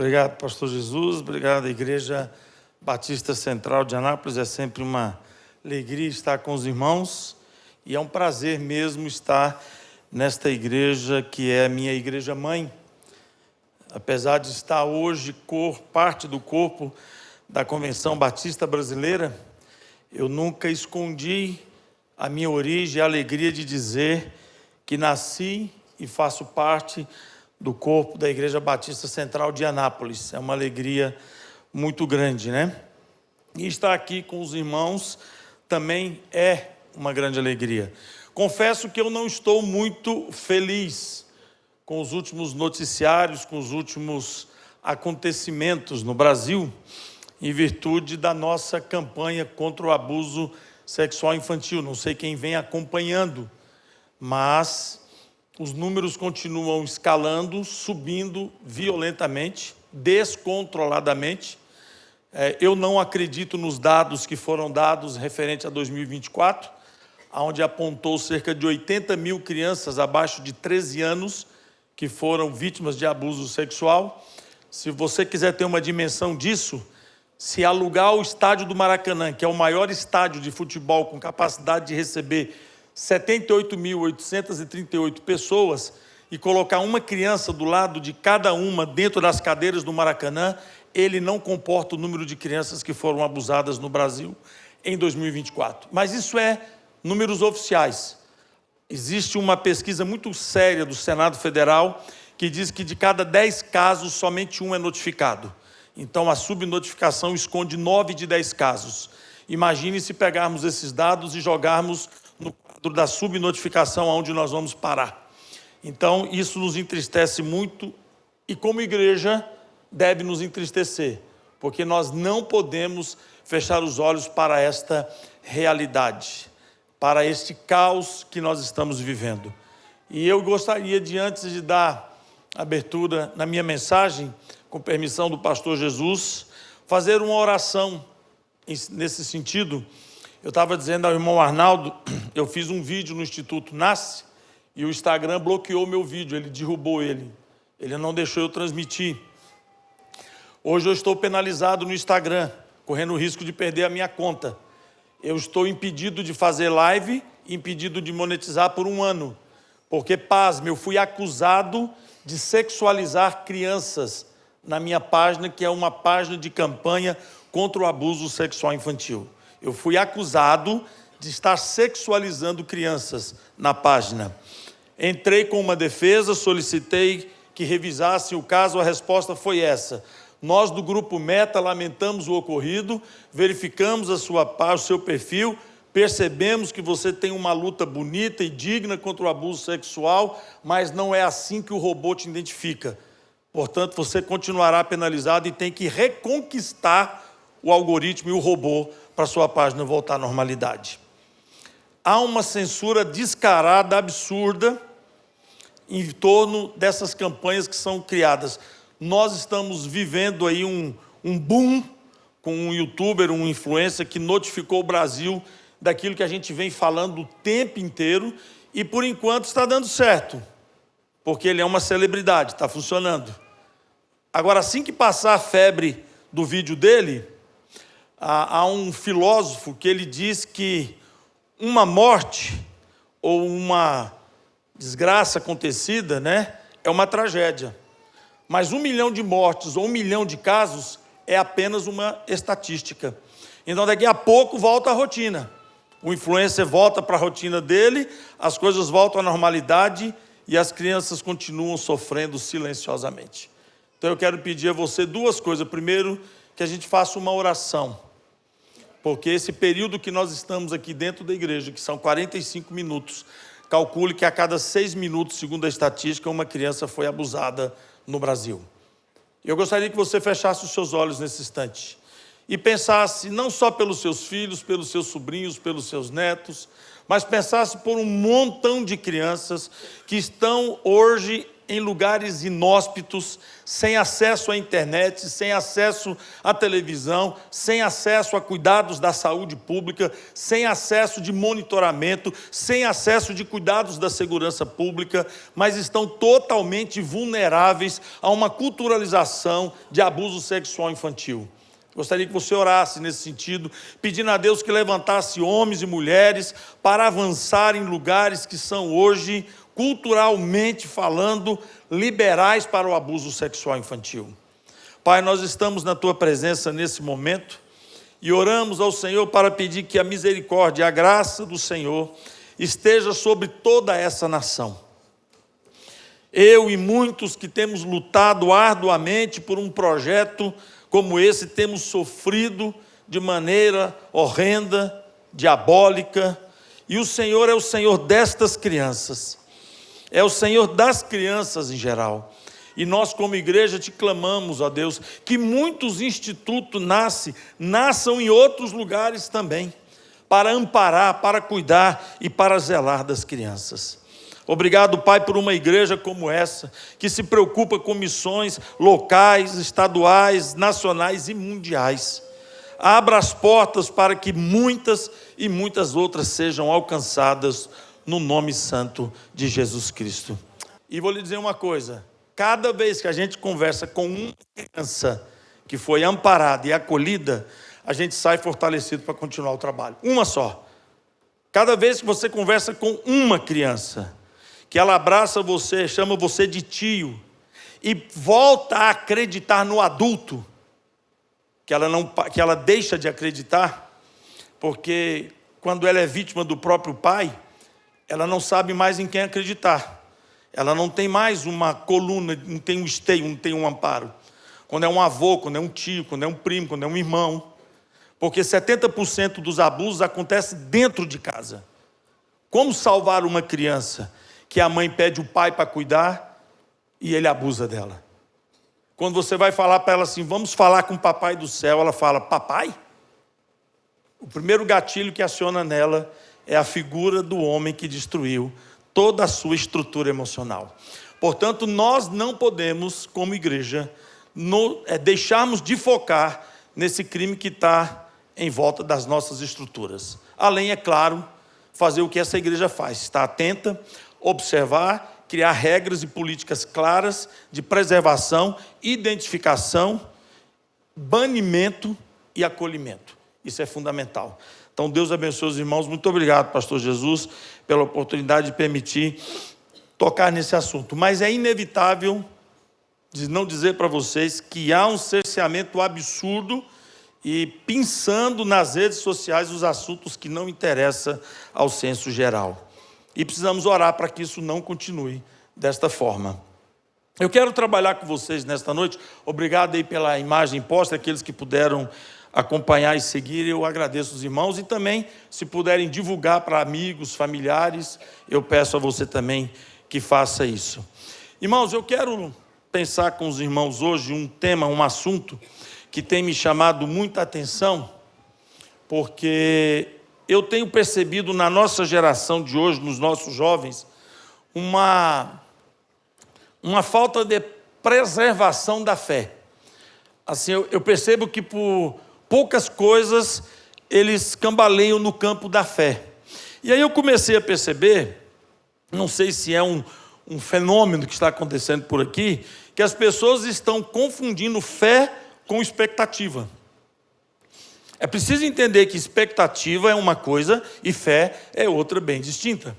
Obrigado, pastor Jesus. Obrigado, Igreja Batista Central de Anápolis. É sempre uma alegria estar com os irmãos e é um prazer mesmo estar nesta igreja que é a minha igreja mãe. Apesar de estar hoje parte do corpo da Convenção Batista Brasileira, eu nunca escondi a minha origem, a alegria de dizer que nasci e faço parte do corpo da Igreja Batista Central de Anápolis. É uma alegria muito grande, né? E estar aqui com os irmãos também é uma grande alegria. Confesso que eu não estou muito feliz com os últimos noticiários, com os últimos acontecimentos no Brasil, em virtude da nossa campanha contra o abuso sexual infantil. Não sei quem vem acompanhando, mas os números continuam escalando, subindo violentamente, descontroladamente. Eu não acredito nos dados que foram dados referente a 2024, onde apontou cerca de 80 mil crianças abaixo de 13 anos que foram vítimas de abuso sexual. Se você quiser ter uma dimensão disso, se alugar o estádio do Maracanã, que é o maior estádio de futebol com capacidade de receber 78.838 pessoas, e colocar uma criança do lado de cada uma dentro das cadeiras do Maracanã, ele não comporta o número de crianças que foram abusadas no Brasil em 2024. Mas isso é números oficiais. Existe uma pesquisa muito séria do Senado Federal que diz que de cada 10 casos, somente um é notificado. Então, a subnotificação esconde 9 de 10 casos. Imagine se pegarmos esses dados e jogarmos no quadro da subnotificação, onde nós vamos parar. Então, isso nos entristece muito e, como igreja, deve nos entristecer, porque nós não podemos fechar os olhos para esta realidade, para este caos que nós estamos vivendo. E eu gostaria de, antes de dar abertura na minha mensagem, com permissão do pastor Jesus, fazer uma oração nesse sentido. Eu estava dizendo ao irmão Arnaldo, eu fiz um vídeo no Instituto Nasce, e o Instagram bloqueou meu vídeo, ele derrubou ele não deixou eu transmitir. Hoje eu estou penalizado no Instagram, correndo o risco de perder a minha conta. Eu estou impedido de fazer live, impedido de monetizar por 1 ano, porque, pasme, eu fui acusado de sexualizar crianças na minha página, que é uma página de campanha contra o abuso sexual infantil. Eu fui acusado de estar sexualizando crianças na página. Entrei com uma defesa, solicitei que revisassem o caso, a resposta foi essa: nós do Grupo Meta lamentamos o ocorrido, verificamos o seu perfil, percebemos que você tem uma luta bonita e digna contra o abuso sexual, mas não é assim que o robô te identifica. Portanto, você continuará penalizado e tem que reconquistar o algoritmo e o robô para sua página voltar à normalidade. Há uma censura descarada, absurda, em torno dessas campanhas que são criadas. Nós estamos vivendo aí um boom com um youtuber, um influencer que notificou o Brasil daquilo que a gente vem falando o tempo inteiro e, por enquanto, está dando certo, porque ele é uma celebridade, está funcionando. Agora, assim que passar a febre do vídeo dele, há um filósofo que ele diz que uma morte ou uma desgraça acontecida, né, é uma tragédia. Mas 1 milhão de mortes ou 1 milhão de casos é apenas uma estatística. Então, daqui a pouco volta a rotina. O influencer volta para a rotina dele, as coisas voltam à normalidade e as crianças continuam sofrendo silenciosamente. Então, eu quero pedir a você 2 coisas. Primeiro, que a gente faça uma oração, porque esse período que nós estamos aqui dentro da igreja, que são 45 minutos, calcule que a cada 6 minutos, segundo a estatística, uma criança foi abusada no Brasil. Eu gostaria que você fechasse os seus olhos nesse instante e pensasse não só pelos seus filhos, pelos seus sobrinhos, pelos seus netos, mas pensasse por um montão de crianças que estão hoje em lugares inóspitos, sem acesso à internet, sem acesso à televisão, sem acesso a cuidados da saúde pública, sem acesso de monitoramento, sem acesso de cuidados da segurança pública, mas estão totalmente vulneráveis a uma culturalização de abuso sexual infantil. Gostaria que você orasse nesse sentido, pedindo a Deus que levantasse homens e mulheres para avançar em lugares que são hoje, culturalmente falando, liberais para o abuso sexual infantil. Pai, nós estamos na Tua presença nesse momento e oramos ao Senhor para pedir que a misericórdia e a graça do Senhor esteja sobre toda essa nação. Eu e muitos que temos lutado arduamente por um projeto como esse, temos sofrido de maneira horrenda, diabólica, e o Senhor é o Senhor destas crianças, é o Senhor das crianças em geral. E nós, como igreja, te clamamos, ó Deus, que muitos institutos nasçam em outros lugares também, para amparar, para cuidar e para zelar das crianças. Obrigado, Pai, por uma igreja como essa, que se preocupa com missões locais, estaduais, nacionais e mundiais. Abra as portas para que muitas e muitas outras sejam alcançadas no nome santo de Jesus Cristo. E vou lhe dizer uma coisa, cada vez que a gente conversa com uma criança que foi amparada e acolhida, a gente sai fortalecido para continuar o trabalho. Uma só. Cada vez que você conversa com uma criança, que ela abraça você, chama você de tio, e volta a acreditar no adulto, que ela deixa de acreditar, porque quando ela é vítima do próprio pai, ela não sabe mais em quem acreditar. Ela não tem mais uma coluna, não tem um esteio, não tem um amparo. Quando é um avô, quando é um tio, quando é um primo, quando é um irmão. Porque 70% dos abusos acontecem dentro de casa. Como salvar uma criança que a mãe pede o pai para cuidar e ele abusa dela? Quando você vai falar para ela assim, vamos falar com o papai do céu, ela fala, papai? O primeiro gatilho que aciona nela é a figura do homem que destruiu toda a sua estrutura emocional. Portanto, nós não podemos, como igreja, deixarmos de focar nesse crime que está em volta das nossas estruturas. Além, é claro, fazer o que essa igreja faz, estar atenta, observar, criar regras e políticas claras de preservação, identificação, banimento e acolhimento. Isso é fundamental. Então, Deus abençoe os irmãos. Muito obrigado, pastor Jesus, pela oportunidade de permitir tocar nesse assunto. Mas é inevitável não dizer para vocês que há um cerceamento absurdo e pensando nas redes sociais os assuntos que não interessam ao senso geral. E precisamos orar para que isso não continue desta forma. Eu quero trabalhar com vocês nesta noite. Obrigado aí pela imagem posta, aqueles que puderam acompanhar e seguir, eu agradeço os irmãos. E também, se puderem divulgar para amigos, familiares, eu peço a você também que faça isso. Irmãos, eu quero pensar com os irmãos hoje um tema, um assunto que tem me chamado muita atenção, porque eu tenho percebido na nossa geração de hoje, nos nossos jovens, uma falta de preservação da fé. Assim, eu percebo que por poucas coisas eles cambaleiam no campo da fé. E aí eu comecei a perceber, não sei se é um fenômeno que está acontecendo por aqui, que as pessoas estão confundindo fé com expectativa. É preciso entender que expectativa é uma coisa e fé é outra bem distinta.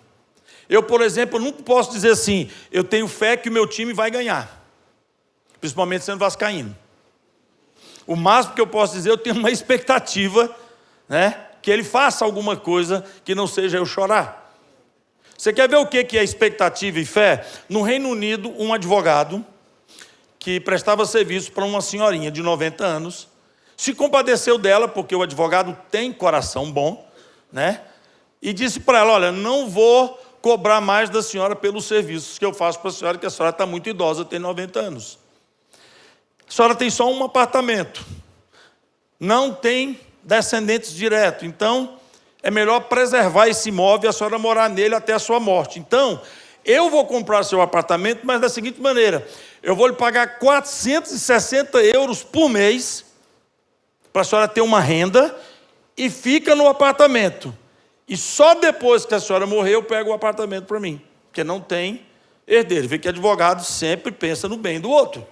Eu, por exemplo, nunca posso dizer assim, eu tenho fé que o meu time vai ganhar, principalmente sendo vascaíno. O máximo que eu posso dizer, eu tenho uma expectativa, que ele faça alguma coisa que não seja eu chorar. Você quer ver o que é expectativa e fé? No Reino Unido, um advogado que prestava serviço para uma senhorinha de 90 anos, se compadeceu dela, porque o advogado tem coração bom, e disse para ela, olha, não vou cobrar mais da senhora pelos serviços que eu faço para a senhora, que a senhora está muito idosa, tem 90 anos. A senhora tem só um apartamento, não tem descendentes diretos, então é melhor preservar esse imóvel e a senhora morar nele até a sua morte. Então, eu vou comprar seu apartamento, mas da seguinte maneira, eu vou lhe pagar 460 euros por mês, para a senhora ter uma renda, e fica no apartamento. E só depois que a senhora morrer, eu pego o apartamento para mim, porque não tem herdeiro. Vê que advogado sempre pensa no bem do outro.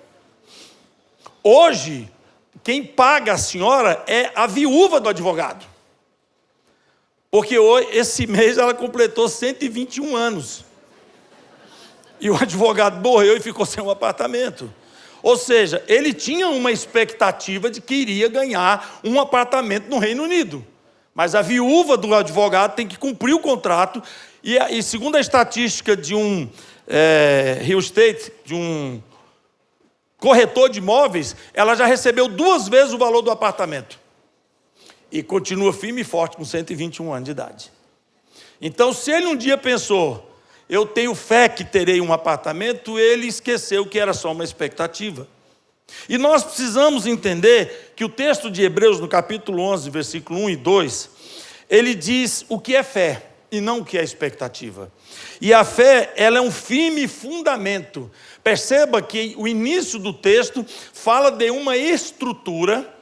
Hoje, quem paga a senhora é a viúva do advogado. Porque hoje, esse mês ela completou 121 anos. E o advogado morreu e ficou sem um apartamento. Ou seja, ele tinha uma expectativa de que iria ganhar um apartamento no Reino Unido. Mas a viúva do advogado tem que cumprir o contrato. E segundo a estatística de um real estate, de um corretor de imóveis, ela já recebeu 2 vezes o valor do apartamento. E continua firme e forte com 121 anos de idade. Então, se ele um dia pensou, eu tenho fé que terei um apartamento, ele esqueceu que era só uma expectativa. E nós precisamos entender que o texto de Hebreus, no capítulo 11, versículo 1 e 2, ele diz o que é fé e não o que é expectativa. E a fé, ela é um firme fundamento. Perceba que o início do texto fala de uma estrutura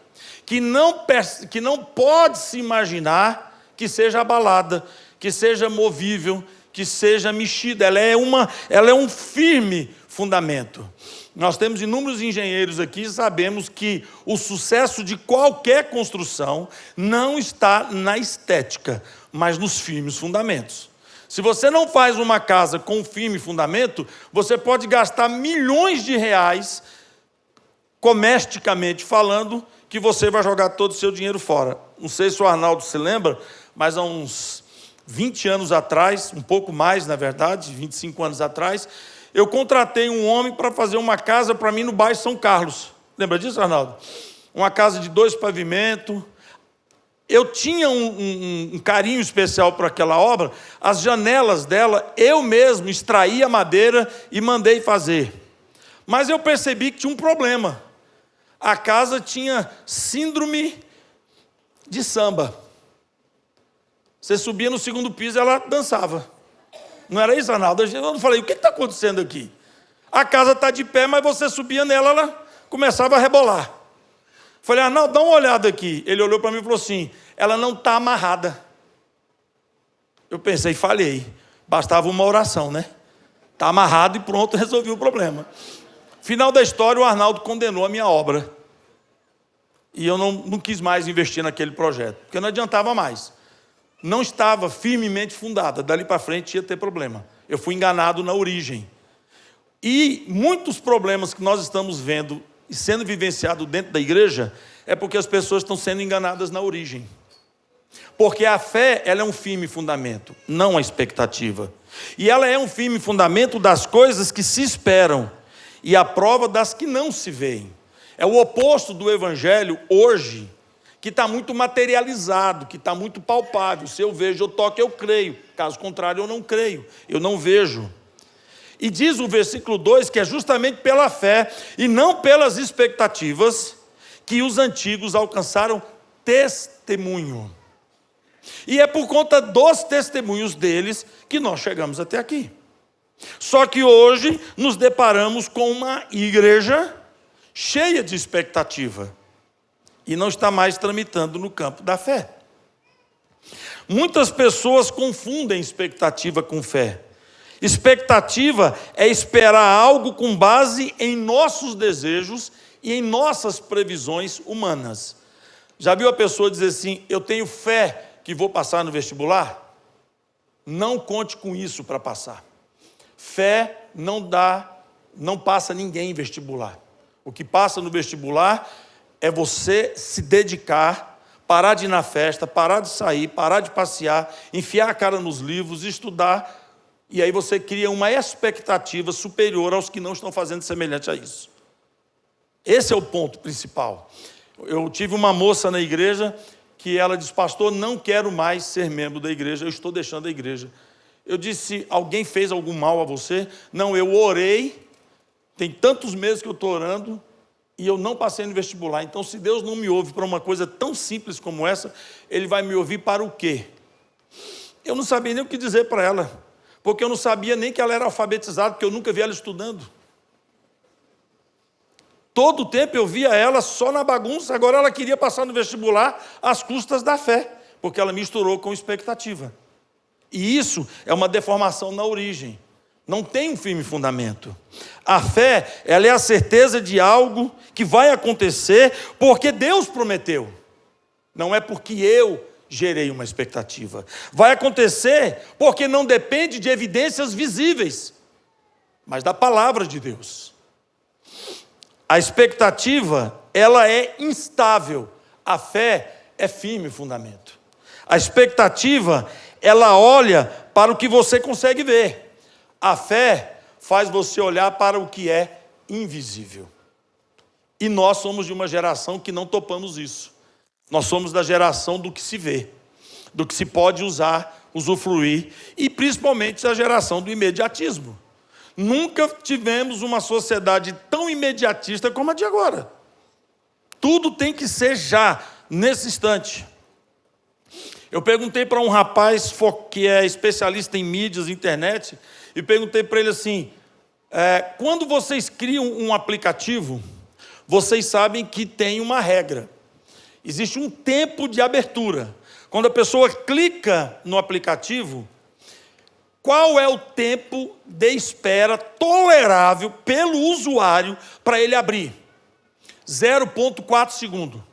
que não pode se imaginar que seja abalada, que seja movível, que seja mexida. Ela é um firme fundamento. Nós temos inúmeros engenheiros aqui e sabemos que o sucesso de qualquer construção não está na estética, mas nos firmes fundamentos. Se você não faz uma casa com um firme fundamento, você pode gastar milhões de reais, domesticamente falando, que você vai jogar todo o seu dinheiro fora. Não sei se o Arnaldo se lembra, mas há uns 20 anos atrás, um pouco mais, na verdade, 25 anos atrás, eu contratei um homem para fazer uma casa para mim no bairro São Carlos. Lembra disso, Arnaldo? Uma casa de 2 pavimentos. Eu tinha um carinho especial por aquela obra. As janelas dela, eu mesmo extraí a madeira e mandei fazer. Mas eu percebi que tinha um problema. A casa tinha síndrome de samba. Você subia no 2º piso e ela dançava. Não era isso, Arnaldo? Eu falei, o que está acontecendo aqui? A casa está de pé, mas você subia nela, ela começava a rebolar. Falei, Arnaldo, dá uma olhada aqui. Ele olhou para mim e falou assim, ela não está amarrada. Eu pensei, falhei. Bastava uma oração, né? Está amarrado e pronto, resolvi o problema. Final da história, o Arnaldo condenou a minha obra. E eu não quis mais investir naquele projeto, porque não adiantava mais. Não estava firmemente fundada. Dali para frente ia ter problema. Eu fui enganado na origem. E muitos problemas que nós estamos vendo e sendo vivenciado dentro da igreja é porque as pessoas estão sendo enganadas na origem. Porque a fé, ela é um firme fundamento, não a expectativa. E ela é um firme fundamento das coisas que se esperam e a prova das que não se veem. É o oposto do evangelho hoje, que está muito materializado, que está muito palpável. Se eu vejo, eu toco, eu creio. Caso contrário, eu não creio, eu não vejo. E diz o versículo 2 que é justamente pela fé e não pelas expectativas que os antigos alcançaram testemunho. E é por conta dos testemunhos deles que nós chegamos até aqui. Só que hoje nos deparamos com uma igreja cheia de expectativa e não está mais tramitando no campo da fé. Muitas pessoas confundem expectativa com fé. Expectativa é esperar algo com base em nossos desejos e em nossas previsões humanas. Já viu a pessoa dizer assim, eu tenho fé que vou passar no vestibular? Não conte com isso para passar. Fé não passa ninguém em vestibular. O que passa no vestibular é você se dedicar, parar de ir na festa, parar de sair, parar de passear, enfiar a cara nos livros, estudar, e aí você cria uma expectativa superior aos que não estão fazendo semelhante a isso. Esse é o ponto principal. Eu tive uma moça na igreja que ela disse, pastor, não quero mais ser membro da igreja, eu estou deixando a igreja. Eu disse, alguém fez algum mal a você? Não, eu orei, tem tantos meses que eu estou orando, e eu não passei no vestibular. Então, se Deus não me ouve para uma coisa tão simples como essa, Ele vai me ouvir para o quê? Eu não sabia nem o que dizer para ela. porque eu não sabia nem que ela era alfabetizada, porque eu nunca vi ela estudando. Todo o tempo eu via ela só na bagunça, agora ela queria passar no vestibular às custas da fé, porque ela misturou com expectativa. E isso é uma deformação na origem. Não tem um firme fundamento. A fé, ela é a certeza de algo que vai acontecer porque Deus prometeu. Não é porque eu gerei uma expectativa. Vai acontecer porque não depende de evidências visíveis, mas da palavra de Deus. A expectativa, ela é instável. A fé é firme fundamento. A expectativa, ela olha para o que você consegue ver. A fé faz você olhar para o que é invisível. E nós somos de uma geração que não topamos isso. Nós somos da geração do que se vê, do que se pode usar, usufruir, e principalmente da geração do imediatismo. Nunca tivemos uma sociedade tão imediatista como a de agora. Tudo tem que ser já, nesse instante. Eu perguntei para um rapaz que é especialista em mídias, internet, e perguntei para ele assim, quando vocês criam um aplicativo, vocês sabem que tem uma regra. Existe um tempo de abertura. Quando a pessoa clica no aplicativo, qual é o tempo de espera tolerável pelo usuário para ele abrir? 0,4 segundo.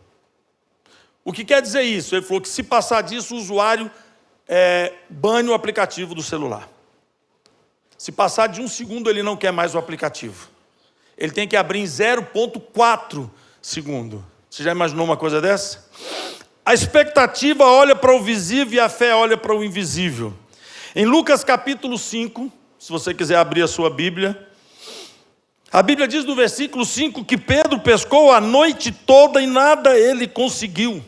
O que quer dizer isso? Ele falou que se passar disso, o usuário bane o aplicativo do celular. Se passar de 1 segundo, ele não quer mais o aplicativo. Ele tem que abrir em 0,4 segundo. Você já imaginou uma coisa dessa? A expectativa olha para o visível e a fé olha para o invisível. Em Lucas capítulo 5, se você quiser abrir a sua Bíblia, a Bíblia diz no versículo 5 que Pedro pescou a noite toda e nada ele conseguiu.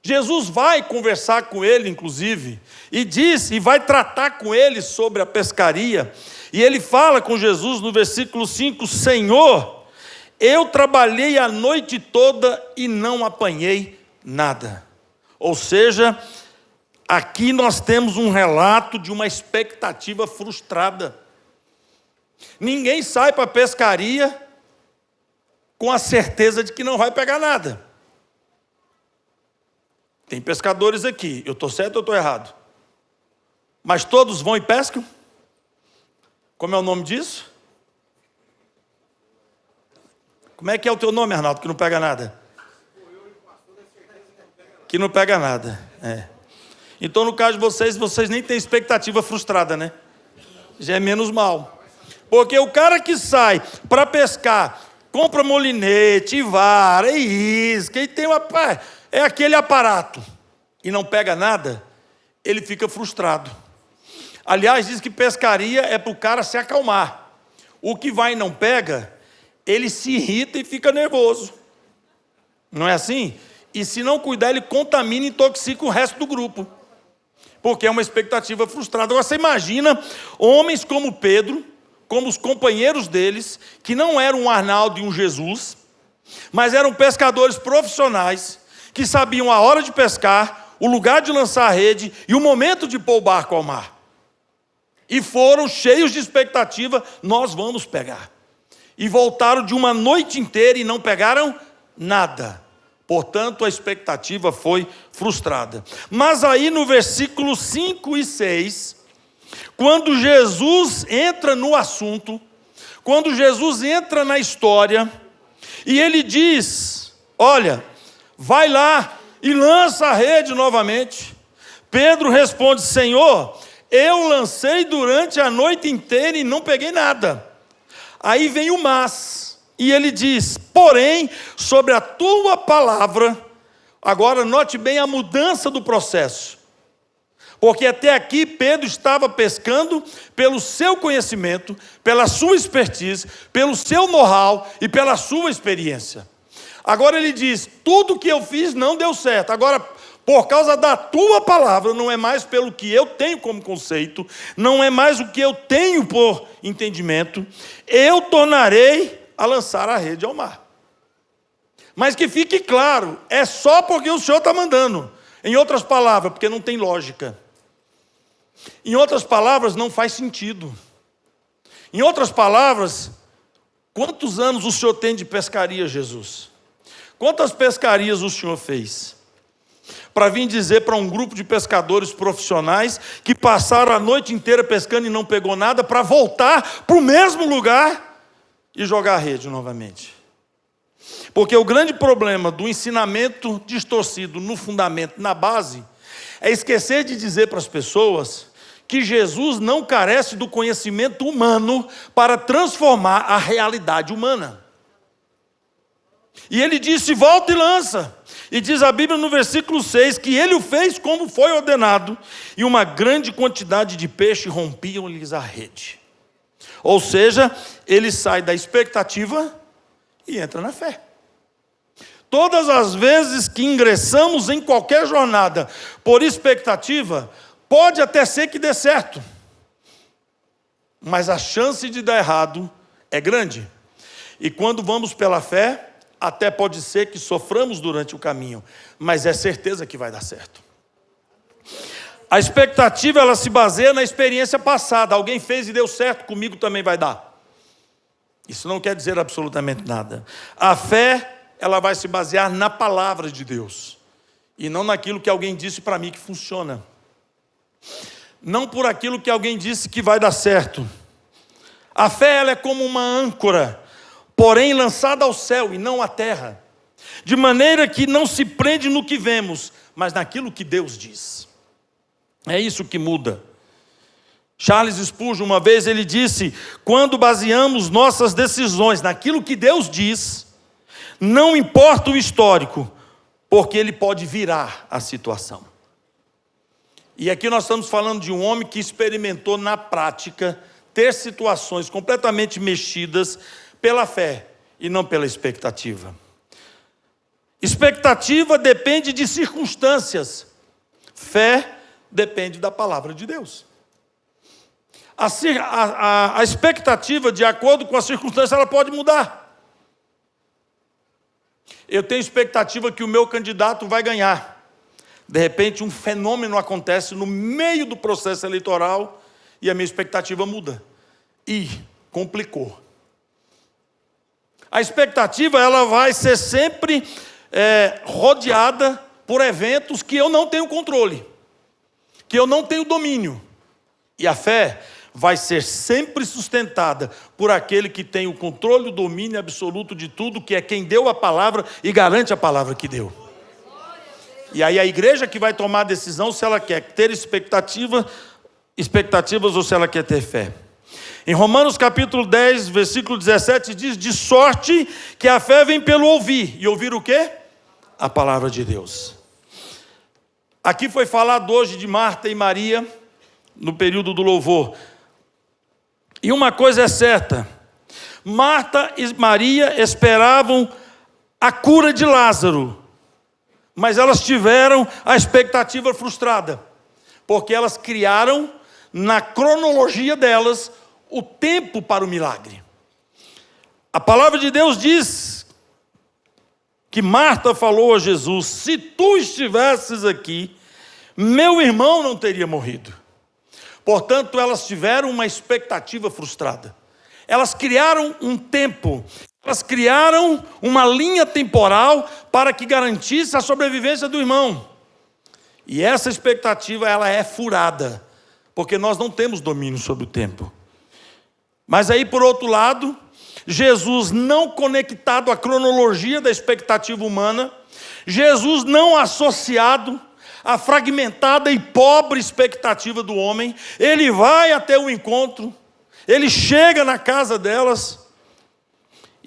Jesus vai conversar com ele, inclusive, e vai tratar com ele sobre a pescaria. E ele fala com Jesus no versículo 5, Senhor, eu trabalhei a noite toda e não apanhei nada. Ou seja, aqui nós temos um relato de uma expectativa frustrada. Ninguém sai para a pescaria com a certeza de que não vai pegar nada. Tem pescadores aqui, eu estou certo ou estou errado? Mas todos vão e pescam? Como é o nome disso? Como é que é o teu nome, Arnaldo, que não pega nada? Que não pega nada, Então, no caso de vocês nem têm expectativa frustrada, né? Já é menos mal. Porque o cara que sai para pescar, compra molinete, vara, isca, e tem aquele aparato, e não pega nada, ele fica frustrado. Aliás, diz que pescaria é para o cara se acalmar. O que vai e não pega, ele se irrita e fica nervoso. Não é assim? E se não cuidar, ele contamina e intoxica o resto do grupo. Porque é uma expectativa frustrada. Agora você imagina homens como Pedro, como os companheiros deles, que não eram um Arnaldo e um Jesus, mas eram pescadores profissionais, que sabiam a hora de pescar, o lugar de lançar a rede e o momento de pôr o barco ao mar. E foram cheios de expectativa, nós vamos pegar. E voltaram de uma noite inteira e não pegaram nada. Portanto, a expectativa foi frustrada. Mas aí no versículo 5 e 6, quando Jesus entra no assunto, quando Jesus entra na história, e ele diz, olha, vai lá e lança a rede novamente. Pedro responde, Senhor, eu lancei durante a noite inteira e não peguei nada. Aí vem o mas, e ele diz, porém, sobre a tua palavra, agora note bem a mudança do processo. Porque até aqui Pedro estava pescando pelo seu conhecimento, pela sua expertise, pelo seu know-how e pela sua experiência. Agora ele diz, tudo que eu fiz não deu certo. Agora, por causa da tua palavra, não é mais pelo que eu tenho como conceito, não é mais o que eu tenho por entendimento, eu tornarei a lançar a rede ao mar. Mas que fique claro, é só porque o Senhor está mandando. Em outras palavras, porque não tem lógica. Em outras palavras, não faz sentido. Em outras palavras, quantos anos o Senhor tem de pescaria, Jesus? Quantas pescarias o Senhor fez? Para vir dizer para um grupo de pescadores profissionais que passaram a noite inteira pescando e não pegou nada, para voltar para o mesmo lugar e jogar a rede novamente. Porque o grande problema do ensinamento distorcido no fundamento, na base, é esquecer de dizer para as pessoas que Jesus não carece do conhecimento humano para transformar a realidade humana. E ele disse: volta e lança. E diz a Bíblia no versículo 6 que ele o fez como foi ordenado, e uma grande quantidade de peixe rompiam-lhes a rede. Ou seja, ele sai da expectativa e entra na fé. Todas as vezes que ingressamos em qualquer jornada por expectativa, pode até ser que dê certo, mas a chance de dar errado é grande. E quando vamos pela fé, até pode ser que soframos durante o caminho, mas é certeza que vai dar certo. A expectativa, ela se baseia na experiência passada. Alguém fez e deu certo, comigo também vai dar. Isso não quer dizer absolutamente nada. A fé, ela vai se basear na palavra de Deus, e não naquilo que alguém disse para mim que funciona. Não por aquilo que alguém disse que vai dar certo. A fé, ela é como uma âncora, porém lançada ao céu e não à terra, de maneira que não se prende no que vemos, mas naquilo que Deus diz. É isso que muda. Charles Spurgeon, uma vez, ele disse: quando baseamos nossas decisões naquilo que Deus diz, não importa o histórico, porque ele pode virar a situação. E aqui nós estamos falando de um homem que experimentou na prática ter situações completamente mexidas pela fé e não pela expectativa. Expectativa depende de circunstâncias. Fé depende da palavra de Deus. A expectativa, de acordo com a circunstância, ela pode mudar. Eu tenho expectativa que o meu candidato vai ganhar. De repente, um fenômeno acontece no meio do processo eleitoral e a minha expectativa muda. E complicou. A expectativa, ela vai ser sempre rodeada por eventos que eu não tenho controle, que eu não tenho domínio. E a fé vai ser sempre sustentada por aquele que tem o controle, o domínio absoluto de tudo, que é quem deu a palavra e garante a palavra que deu. E aí a igreja que vai tomar a decisão se ela quer ter expectativas ou se ela quer ter fé. Em Romanos capítulo 10, versículo 17 diz: de sorte que a fé vem pelo ouvir. E ouvir o quê? A palavra de Deus. Aqui foi falado hoje de Marta e Maria, no período do louvor. E uma coisa é certa: Marta e Maria esperavam a cura de Lázaro, mas elas tiveram a expectativa frustrada, porque elas criaram na cronologia delas o tempo para o milagre. A palavra de Deus diz que Marta falou a Jesus: se tu estivesses aqui, meu irmão não teria morrido. Portanto, elas tiveram uma expectativa frustrada. Elas criaram um tempo, elas criaram uma linha temporal para que garantisse a sobrevivência do irmão. E essa expectativa, ela é furada, porque nós não temos domínio sobre o tempo. Mas aí, por outro lado, Jesus não conectado à cronologia da expectativa humana, Jesus não associado à fragmentada e pobre expectativa do homem, ele vai até o encontro, ele chega na casa delas,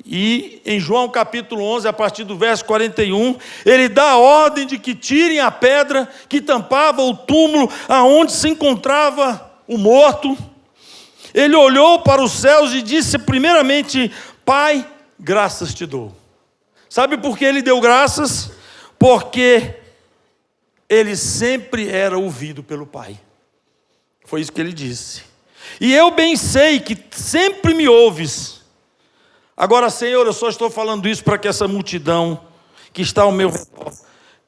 e em João capítulo 11, a partir do verso 41, ele dá a ordem de que tirem a pedra que tampava o túmulo aonde se encontrava o morto. Ele olhou para os céus e disse primeiramente: Pai, graças te dou. Sabe por que ele deu graças? Porque ele sempre era ouvido pelo Pai. Foi isso que ele disse. E eu bem sei que sempre me ouves. Agora, Senhor, eu só estou falando isso para que essa multidão que está ao meu redor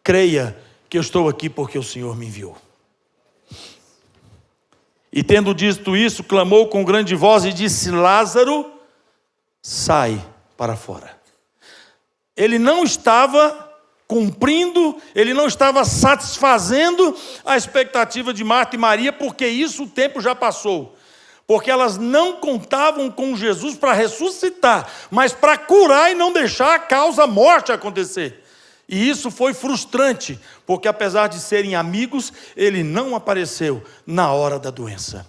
creia que eu estou aqui porque o Senhor me enviou. E tendo dito isso, clamou com grande voz e disse: Lázaro, sai para fora. Ele não estava cumprindo, ele não estava satisfazendo a expectativa de Marta e Maria, porque isso o tempo já passou. Porque elas não contavam com Jesus para ressuscitar, mas para curar e não deixar a causa morte acontecer. E isso foi frustrante, porque apesar de serem amigos, ele não apareceu na hora da doença.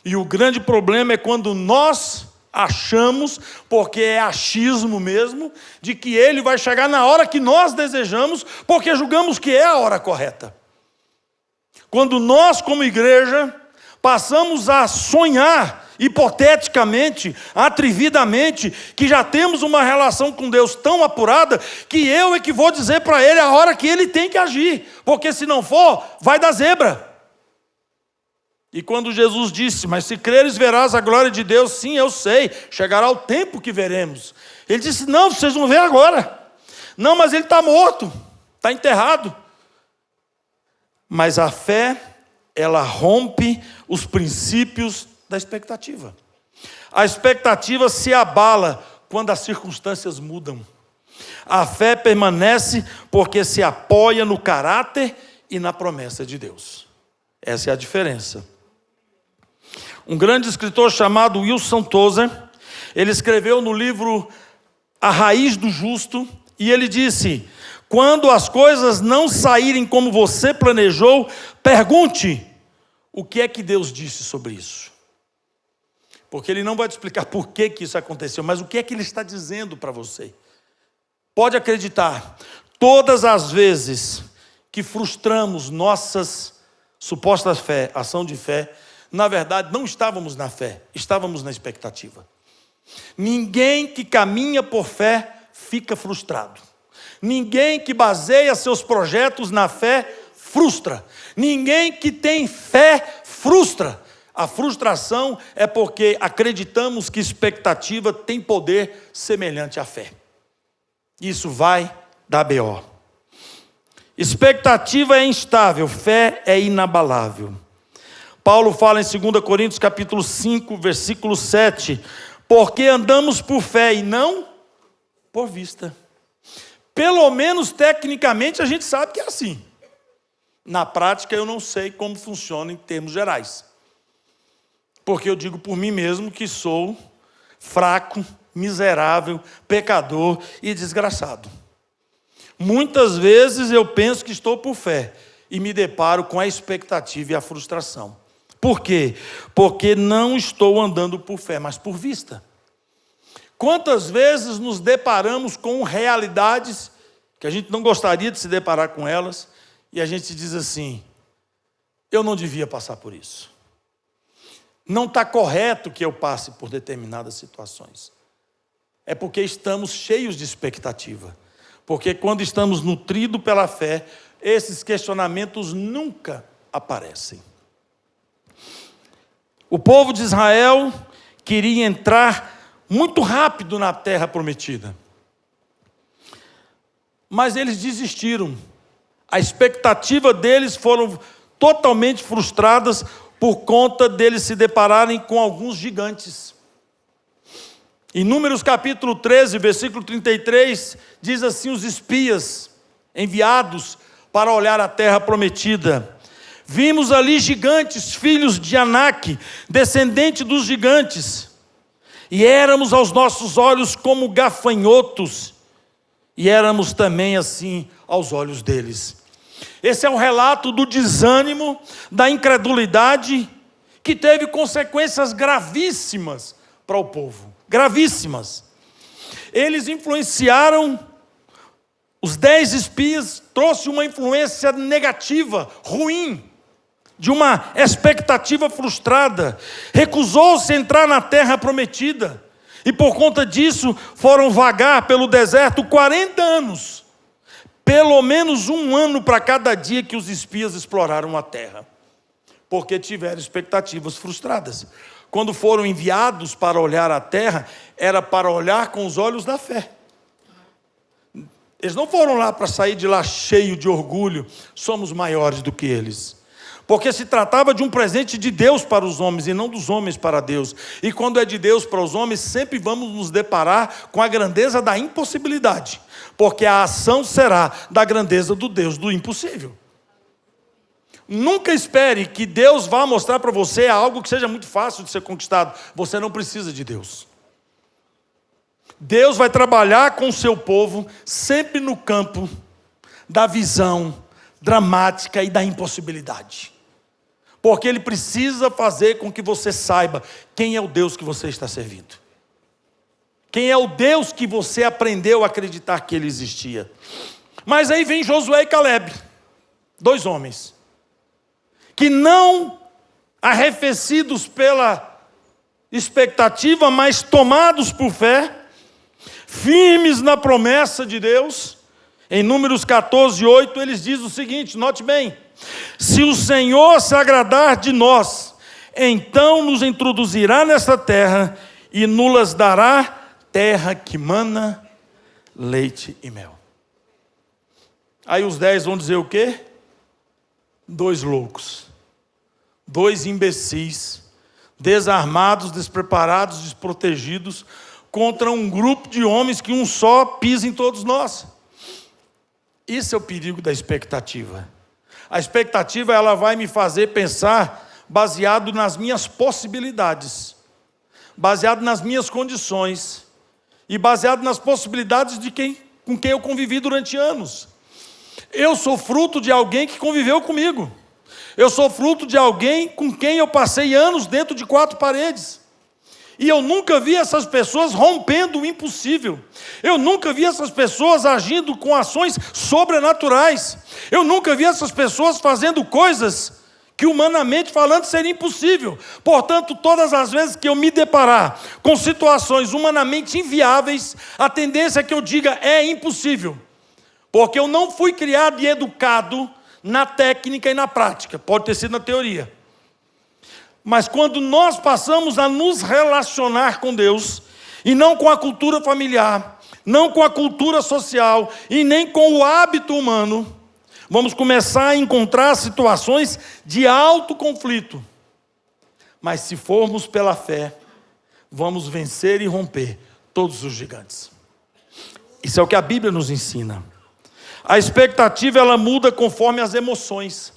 E o grande problema é quando nós achamos, porque é achismo mesmo, de que ele vai chegar na hora que nós desejamos, porque julgamos que é a hora correta. Quando nós, como igreja, passamos a sonhar, hipoteticamente, atrevidamente, que já temos uma relação com Deus tão apurada, que eu é que vou dizer para ele a hora que ele tem que agir, porque se não for, vai dar zebra. E quando Jesus disse: mas se creres verás a glória de Deus, sim, eu sei, chegará o tempo que veremos. Ele disse: não, vocês vão ver agora. Não, mas ele está morto, está enterrado. Mas a fé, ela rompe os princípios da expectativa. A expectativa se abala quando as circunstâncias mudam. A fé permanece porque se apoia no caráter e na promessa de Deus. Essa é a diferença. Um grande escritor chamado Wilson Tozer, ele escreveu no livro A Raiz do Justo, e ele disse: quando as coisas não saírem como você planejou, pergunte: o que é que Deus disse sobre isso? Porque ele não vai te explicar por que isso aconteceu, mas o que é que ele está dizendo para você. Pode acreditar, todas as vezes que frustramos nossas supostas fé, ação de fé, na verdade não estávamos na fé, estávamos na expectativa. Ninguém que caminha por fé fica frustrado. Ninguém que baseia seus projetos na fé frustra. Ninguém que tem fé frustra. A frustração é porque acreditamos que expectativa tem poder semelhante à fé. Isso vai dar BO. Expectativa é instável, fé é inabalável. Paulo fala em 2 Coríntios capítulo 5, versículo 7, porque andamos por fé e não por vista. Pelo menos tecnicamente a gente sabe que é assim. Na prática eu não sei como funciona em termos gerais. Porque eu digo por mim mesmo que sou fraco, miserável, pecador e desgraçado. Muitas vezes eu penso que estou por fé e me deparo com a expectativa e a frustração. Por quê? Porque não estou andando por fé, mas por vista. Quantas vezes nos deparamos com realidades que a gente não gostaria de se deparar com elas e a gente diz assim: eu não devia passar por isso. Não está correto que eu passe por determinadas situações. É porque estamos cheios de expectativa. Porque quando estamos nutridos pela fé, esses questionamentos nunca aparecem. O povo de Israel queria entrar muito rápido na terra prometida. Mas eles desistiram. A expectativa deles foram totalmente frustradas por conta deles se depararem com alguns gigantes. Em Números capítulo 13, versículo 33, diz assim: os espias enviados para olhar a terra prometida. Vimos ali gigantes, filhos de Anak, descendente dos gigantes. E éramos aos nossos olhos como gafanhotos. E éramos também assim aos olhos deles. Esse é um relato do desânimo, da incredulidade, que teve consequências gravíssimas para o povo. Gravíssimas. Eles influenciaram, os 10 espias trouxe uma influência negativa, ruim, de uma expectativa frustrada. Recusou-se a entrar na terra prometida. E por conta disso foram vagar pelo deserto 40 anos. Pelo menos 1 ano para cada dia que os espias exploraram a terra. Porque tiveram expectativas frustradas. Quando foram enviados para olhar a terra, era para olhar com os olhos da fé. Eles não foram lá para sair de lá cheio de orgulho, somos maiores do que eles. Porque se tratava de um presente de Deus para os homens e não dos homens para Deus. E quando é de Deus para os homens, sempre vamos nos deparar com a grandeza da impossibilidade. Porque a ação será da grandeza do Deus do impossível. Nunca espere que Deus vá mostrar para você algo que seja muito fácil de ser conquistado. Você não precisa de Deus. Deus vai trabalhar com o seu povo sempre no campo da visão dramática e da impossibilidade. Porque Ele precisa fazer com que você saiba quem é o Deus que você está servindo. Quem é o Deus que você aprendeu a acreditar que Ele existia. Mas aí vem Josué e Caleb, 2 homens, que não arrefecidos pela expectativa, mas tomados por fé, firmes na promessa de Deus. Em Números 14:8, eles dizem o seguinte, note bem: se o Senhor se agradar de nós, então nos introduzirá nesta terra e nos dará terra que mana leite e mel. Aí os 10 vão dizer o quê? 2 loucos, 2 imbecis, desarmados, despreparados, desprotegidos, contra um grupo de homens que um só pisa em todos nós. Isso é o perigo da expectativa. A expectativa, ela vai me fazer pensar baseado nas minhas possibilidades, baseado nas minhas condições e baseado nas possibilidades de com quem eu convivi durante anos. Eu sou fruto de alguém que conviveu comigo. Eu sou fruto de alguém com quem eu passei anos dentro de 4 paredes. E eu nunca vi essas pessoas rompendo o impossível. Eu nunca vi essas pessoas agindo com ações sobrenaturais. Eu nunca vi essas pessoas fazendo coisas que humanamente falando seria impossível. Portanto, todas as vezes que eu me deparar com situações humanamente inviáveis, a tendência é que eu diga é impossível. Porque eu não fui criado e educado na técnica e na prática. Pode ter sido na teoria. Mas quando nós passamos a nos relacionar com Deus, e não com a cultura familiar, não com a cultura social, e nem com o hábito humano, vamos começar a encontrar situações de alto conflito. Mas se formos pela fé, vamos vencer e romper todos os gigantes. Isso é o que a Bíblia nos ensina. A expectativa, ela muda conforme as emoções.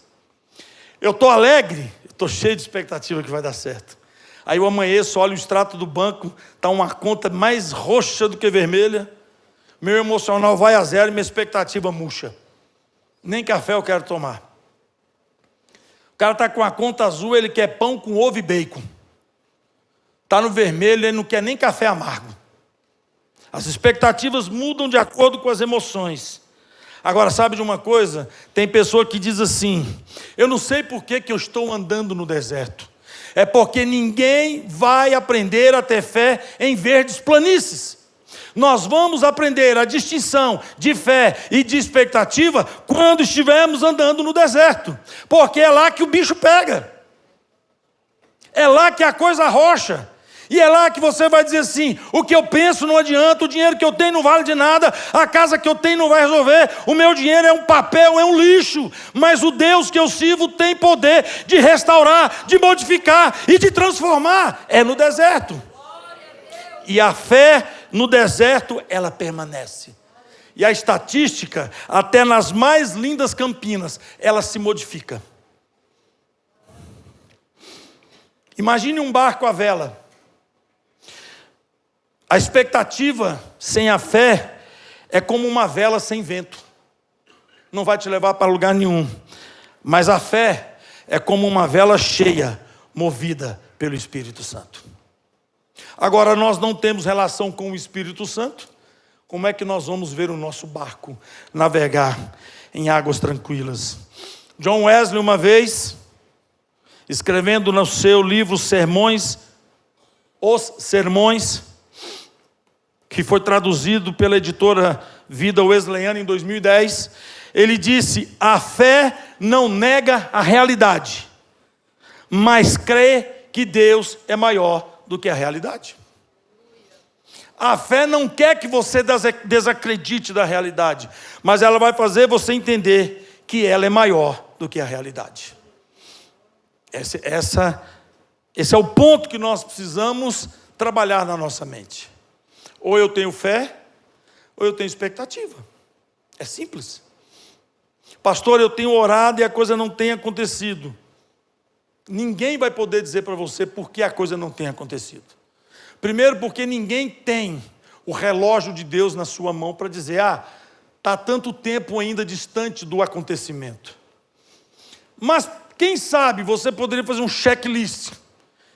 Eu estou alegre, estou cheio de expectativa que vai dar certo. Aí eu amanheço, olho o extrato do banco, está uma conta mais roxa do que vermelha. Meu emocional vai a zero e minha expectativa murcha. Nem café eu quero tomar. O cara está com a conta azul, ele quer pão com ovo e bacon. Está no vermelho, ele não quer nem café amargo. As expectativas mudam de acordo com as emoções. Agora, sabe de uma coisa? Tem pessoa que diz assim: eu não sei por que eu estou andando no deserto. É porque ninguém vai aprender a ter fé em verdes planícies. Nós vamos aprender a distinção de fé e de expectativa quando estivermos andando no deserto. Porque é lá que o bicho pega. É lá que a coisa rocha. E é lá que você vai dizer assim: o que eu penso não adianta, o dinheiro que eu tenho não vale de nada, a casa que eu tenho não vai resolver, o meu dinheiro é um papel, é um lixo, mas o Deus que eu sirvo tem poder de restaurar, de modificar e de transformar. É no deserto. E a fé no deserto, ela permanece. E a estatística, até nas mais lindas campinas, ela se modifica. Imagine um barco à vela. A expectativa sem a fé é como uma vela sem vento. Não vai te levar para lugar nenhum. Mas a fé é como uma vela cheia, movida pelo Espírito Santo. Agora, nós não temos relação com o Espírito Santo. Como é que nós vamos ver o nosso barco navegar em águas tranquilas? John Wesley, uma vez, escrevendo no seu livro Os Sermões, que foi traduzido pela editora Vida Wesleyana em 2010, ele disse: a fé não nega a realidade, mas crê que Deus é maior do que a realidade. A fé não quer que você desacredite da realidade, mas ela vai fazer você entender que ela é maior do que a realidade. Esse é o ponto que nós precisamos trabalhar na nossa mente. Ou eu tenho fé, ou eu tenho expectativa. É simples. Pastor, eu tenho orado e a coisa não tem acontecido. Ninguém vai poder dizer para você por que a coisa não tem acontecido. Primeiro, porque ninguém tem o relógio de Deus na sua mão para dizer, está tanto tempo ainda distante do acontecimento. Mas, quem sabe, você poderia fazer um checklist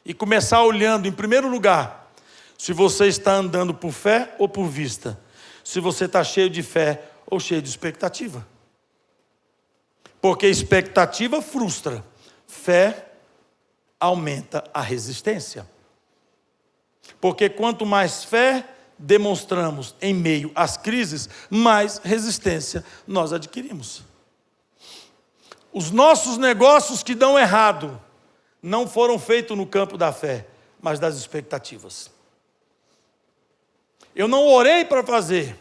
e começar olhando, em primeiro lugar, se você está andando por fé ou por vista. Se você está cheio de fé ou cheio de expectativa. Porque expectativa frustra, fé aumenta a resistência. Porque quanto mais fé demonstramos em meio às crises, mais resistência nós adquirimos. Os nossos negócios que dão errado não foram feitos no campo da fé, mas das expectativas. Eu não orei para fazer.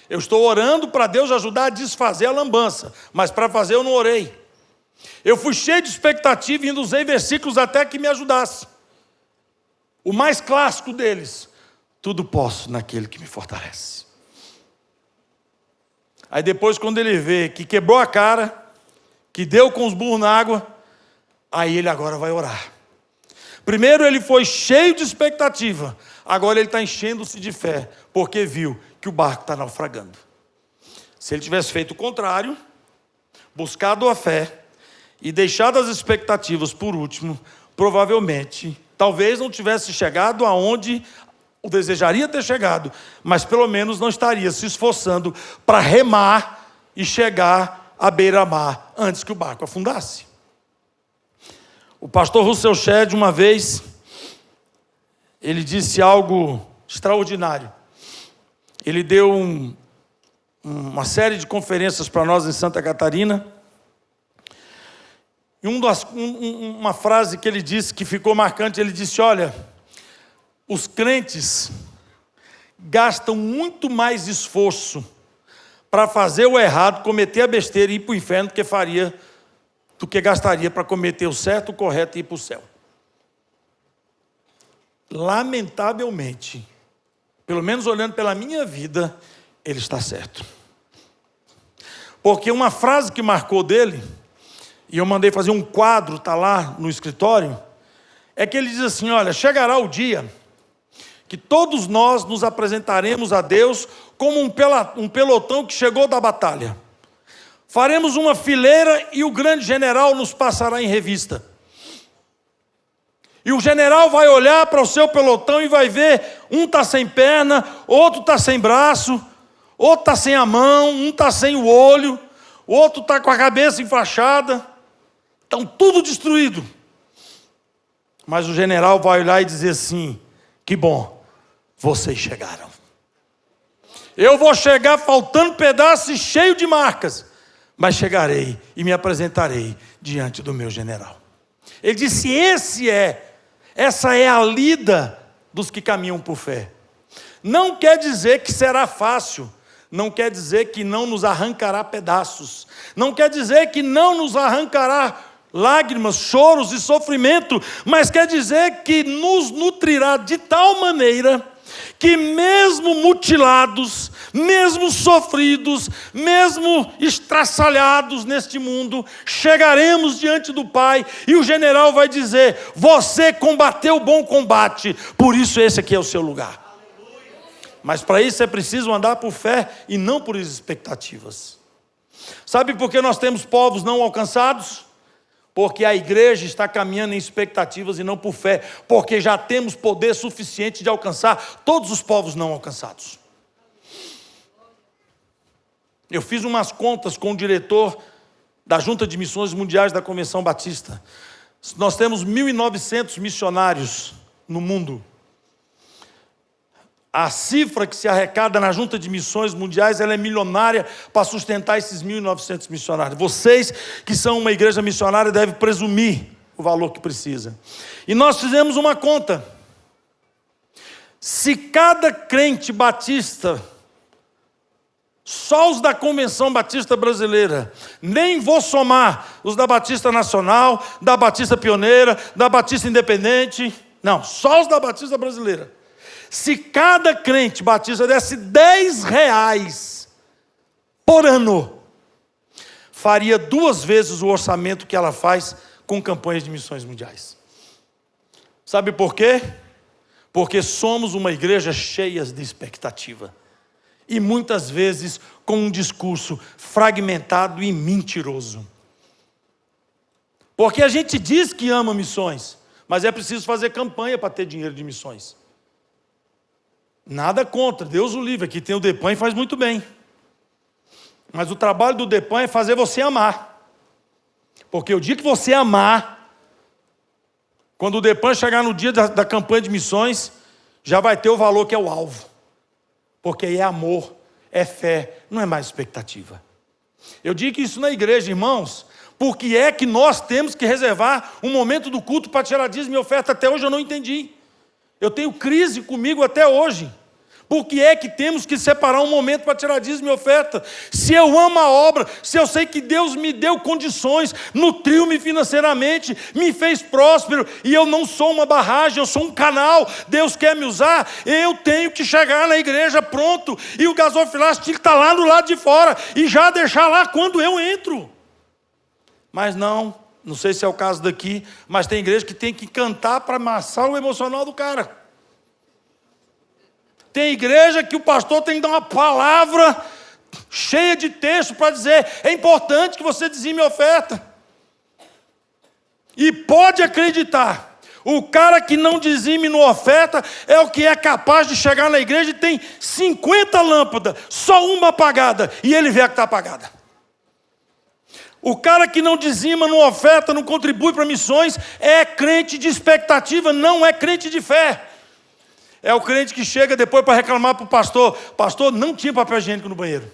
Eu estou orando para Deus ajudar a desfazer a lambança, mas para fazer eu não orei. Eu fui cheio de expectativa e ainda usei versículos até que me ajudasse. O mais clássico deles: tudo posso naquele que me fortalece. Aí depois, quando ele vê que quebrou a cara, que deu com os burros na água, aí ele agora vai orar. Primeiro ele foi cheio de expectativa, agora ele está enchendo-se de fé, porque viu que o barco está naufragando. Se ele tivesse feito o contrário, buscado a fé e deixado as expectativas por último, provavelmente, talvez não tivesse chegado aonde o desejaria ter chegado, mas pelo menos não estaria se esforçando para remar e chegar à beira-mar antes que o barco afundasse. O pastor Russell Shedd, uma vez, ele disse algo extraordinário. Ele deu uma série de conferências para nós em Santa Catarina. E uma frase que ele disse que ficou marcante, ele disse: olha, os crentes gastam muito mais esforço para fazer o errado, cometer a besteira e ir para o inferno do que gastaria para cometer o certo, o correto e ir para o céu. Lamentavelmente, pelo menos olhando pela minha vida, ele está certo. Porque uma frase que marcou dele, e eu mandei fazer um quadro, está lá no escritório, é que ele diz assim: olha, chegará o dia que todos nós nos apresentaremos a Deus como um pelotão que chegou da batalha. Faremos uma fileira e o grande general nos passará em revista. E o general vai olhar para o seu pelotão e vai ver, um está sem perna, outro está sem braço, outro está sem a mão, um está sem o olho, o outro está com a cabeça enfaixada. Estão tudo destruído. Mas o general vai olhar e dizer assim: que bom, vocês chegaram. Eu vou chegar faltando pedaços e cheio de marcas, mas chegarei e me apresentarei diante do meu general. Ele disse: essa é a lida dos que caminham por fé. Não quer dizer que será fácil, não quer dizer que não nos arrancará pedaços, não quer dizer que não nos arrancará lágrimas, choros e sofrimento, mas quer dizer que nos nutrirá de tal maneira que mesmo mutilados, mesmo sofridos, mesmo estraçalhados neste mundo, chegaremos diante do Pai e o general vai dizer: você combateu o bom combate, por isso esse aqui é o seu lugar. Mas para isso é preciso andar por fé e não por expectativas. Sabe por que nós temos povos não alcançados? Porque a igreja está caminhando em expectativas e não por fé, porque já temos poder suficiente de alcançar todos os povos não alcançados. Eu fiz umas contas com o diretor da Junta de Missões Mundiais da Convenção Batista. Nós temos 1.900 missionários no mundo. A cifra que se arrecada na Junta de Missões Mundiais, ela é milionária para sustentar esses 1.900 missionários. Vocês que são uma igreja missionária devem presumir o valor que precisa. E nós fizemos uma conta. Se cada crente batista Só os da Convenção Batista Brasileira. Nem vou somar os da Batista Nacional, da Batista Pioneira, da Batista Independente. Não, só os da Batista Brasileira. Se cada crente batista desse R$10 por ano, faria 2 vezes o orçamento que ela faz com campanhas de missões mundiais. Sabe por quê? Porque somos uma igreja cheia de expectativa. E muitas vezes com um discurso fragmentado e mentiroso. Porque a gente diz que ama missões, mas é preciso fazer campanha para ter dinheiro de missões. Nada contra, Deus o livre, aqui tem o DEPAN e faz muito bem. Mas o trabalho do DEPAN é fazer você amar. Porque o dia que você amar, quando o DEPAN chegar no dia da campanha de missões, já vai ter o valor que é o alvo. Porque aí é amor, é fé, não é mais expectativa. Eu digo isso na igreja, irmãos, porque é que nós temos que reservar um momento do culto para tirar dízimo e oferta. Até hoje eu não entendi. Eu tenho crise comigo até hoje. Por que é que temos que separar um momento para tirar dízimo e oferta? Se eu amo a obra, se eu sei que Deus me deu condições, nutriu-me financeiramente, me fez próspero, e eu não sou uma barragem, eu sou um canal, Deus quer me usar, eu tenho que chegar na igreja pronto, e o gasofilácio tinha que estar lá do lado de fora, e já deixar lá quando eu entro. Mas não sei se é o caso daqui, mas tem igreja que tem que cantar para amassar o emocional do cara. Tem igreja que o pastor tem que dar uma palavra cheia de texto para dizer: é importante que você dizime a oferta. E pode acreditar, o cara que não dizime na oferta é o que é capaz de chegar na igreja e tem 50 lâmpadas, só uma apagada, e ele vê a que está apagada. O cara que não dizima na oferta, não contribui para missões, é crente de expectativa, não é crente de fé. É o crente que chega depois para reclamar para o pastor: pastor, não tinha papel higiênico no banheiro.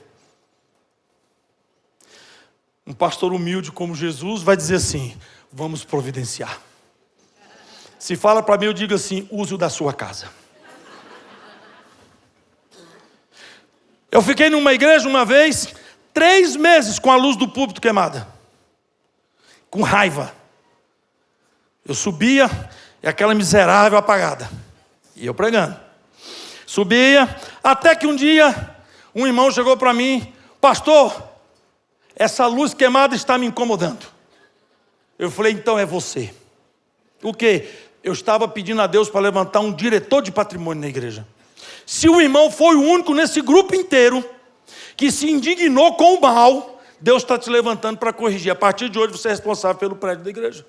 Um pastor humilde como Jesus vai dizer assim: vamos providenciar. Se fala para mim, eu digo assim: use o da sua casa. Eu fiquei numa igreja uma vez, 3 meses com a luz do púlpito queimada. Com raiva. Eu subia e aquela miserável apagada. E eu pregando. Subia, até que um dia, um irmão chegou para mim: pastor, essa luz queimada está me incomodando. Eu falei: então é você. O quê? Eu estava pedindo a Deus para levantar um diretor de patrimônio na igreja. Se o irmão foi o único nesse grupo inteiro que se indignou com o mal, Deus está te levantando para corrigir. A partir de hoje você é responsável pelo prédio da igreja.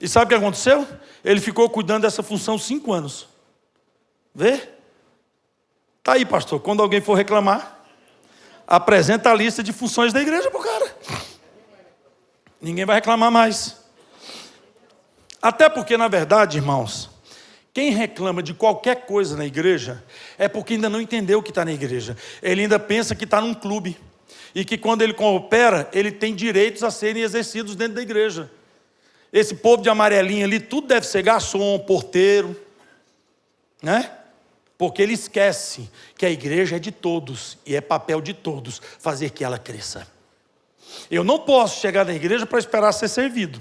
E sabe o que aconteceu? Ele ficou cuidando dessa função 5 anos. Vê? Está aí, pastor. Quando alguém for reclamar, apresenta a lista de funções da igreja para o cara. Ninguém vai reclamar mais. Até porque, na verdade, irmãos, quem reclama de qualquer coisa na igreja é porque ainda não entendeu o que está na igreja. Ele ainda pensa que está num clube. E que quando ele coopera, ele tem direitos a serem exercidos dentro da igreja. Esse povo de amarelinho ali, tudo deve ser garçom, porteiro, né? Porque ele esquece que a igreja é de todos, e é papel de todos fazer que ela cresça. Eu não posso chegar na igreja para esperar ser servido.